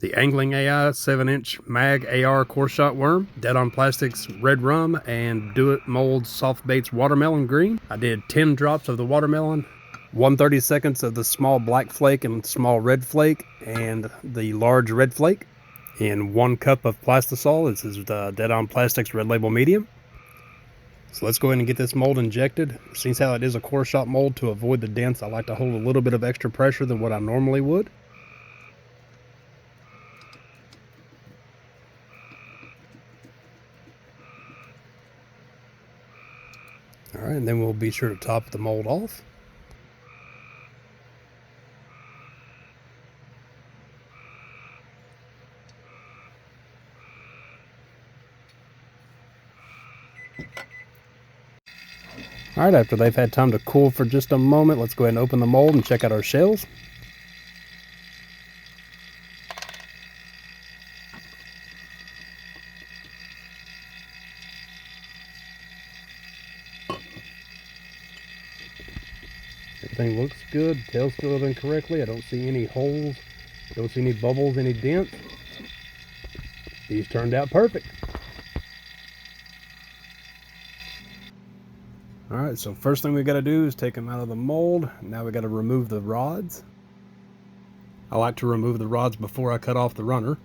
the Angling A.I 7-inch MAG AR Coreshot worm, Dead on Plastics red rum, and Do It Mold soft baits watermelon green. I did 10 drops of the watermelon, 1/32 of the small black flake and small red flake, and the large red flake, in 1 cup of Plastisol. This is the Dead on Plastics red label medium. So let's go ahead and get this mold injected. Since how it is a Coreshot mold, to avoid the dents, I like to hold a little bit of extra pressure than what I normally would. Alright, and then we'll be sure to top the mold off. Alright, after they've had time to cool for just a moment, let's go ahead and open the mold and check out our shells. Everything looks good, tail's filled in correctly. I don't see any holes, don't see any bubbles, any dents. These turned out perfect. Alright, so first thing we got to do is take them out of the mold. Now we got to remove the rods. I like to remove the rods before I cut off the runner.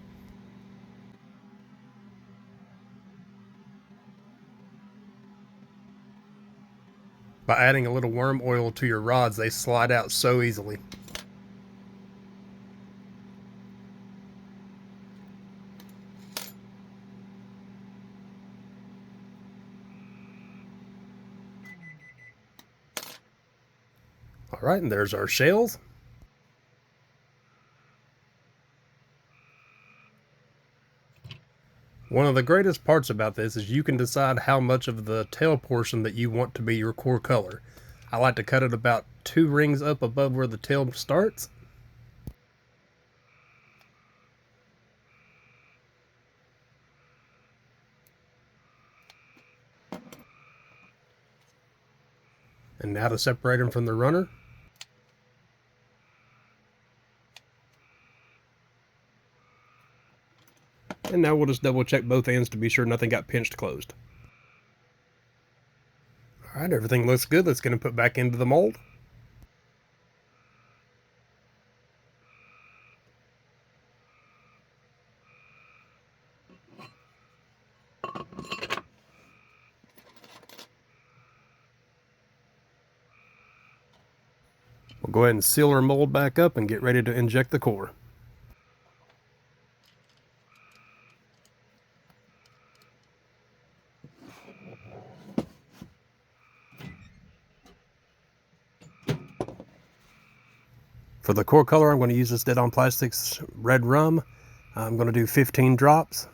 By adding a little worm oil to your rods, they slide out so easily. Alright, and there's our shells. One of the greatest parts about this is you can decide how much of the tail portion that you want to be your core color. I like to cut it about 2 rings up above where the tail starts. And now to separate them from the runner. And now we'll just double check both ends to be sure nothing got pinched closed. Alright, everything looks good. Let's get them put back into the mold. We'll go ahead and seal our mold back up and get ready to inject the core. For the core color, I'm going to use this Dead on Plastics red rum. I'm going to do 15 drops.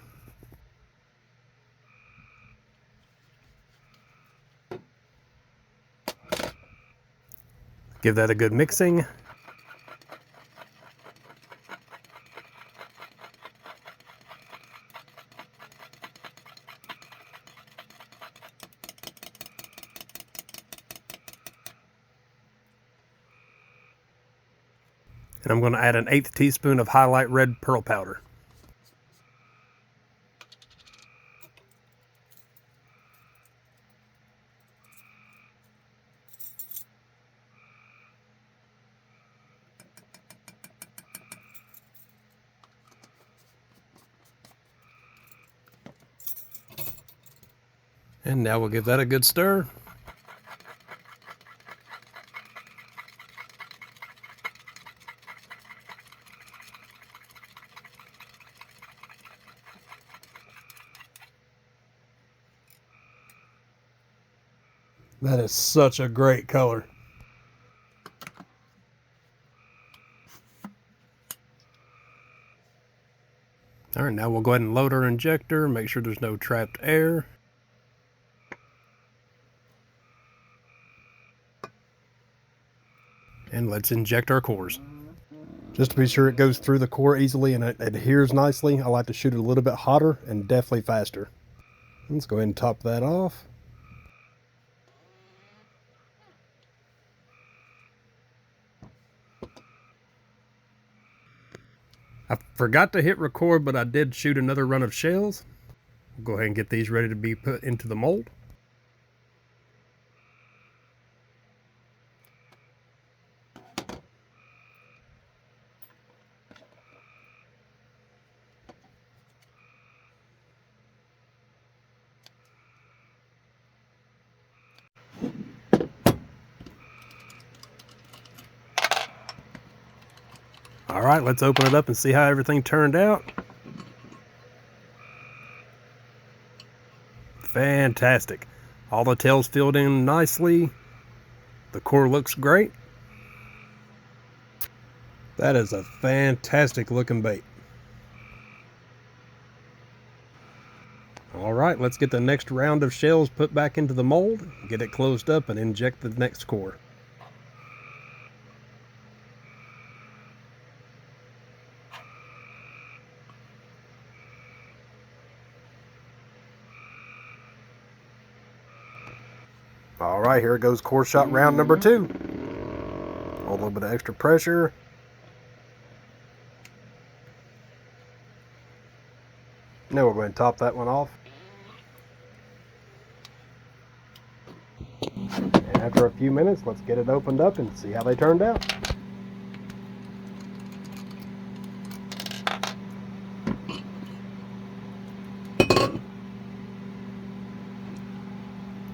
Give that a good mixing. And I'm going to add an 1/8 teaspoon of highlight red pearl powder. And now we'll give that a good stir. That is such a great color. All right, now we'll go ahead and load our injector, make sure there's no trapped air. And let's inject our cores. Just to be sure it goes through the core easily and it adheres nicely, I like to shoot it a little bit hotter and definitely faster. Let's go ahead and top that off. I forgot to hit record, but I did shoot another run of shells. We'll go ahead and get these ready to be put into the mold. All right, let's open it up and see how everything turned out. Fantastic. All the tails filled in nicely. The core looks great. That is a fantastic looking bait. All right, let's get the next round of shells put back into the mold, get it closed up, and inject the next core. All right, here goes core shot round number 2. A little bit of extra pressure. Now we're going to top that one off. And after a few minutes, let's get it opened up and see how they turned out.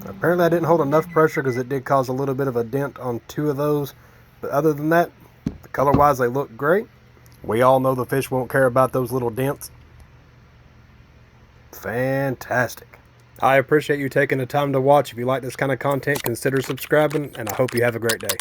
Apparently I didn't hold enough pressure because it did cause a little bit of a dent on 2 of those. But other than that, color-wise they look great. We all know the fish won't care about those little dents. Fantastic. I appreciate you taking the time to watch. If you like this kind of content, consider subscribing, and I hope you have a great day.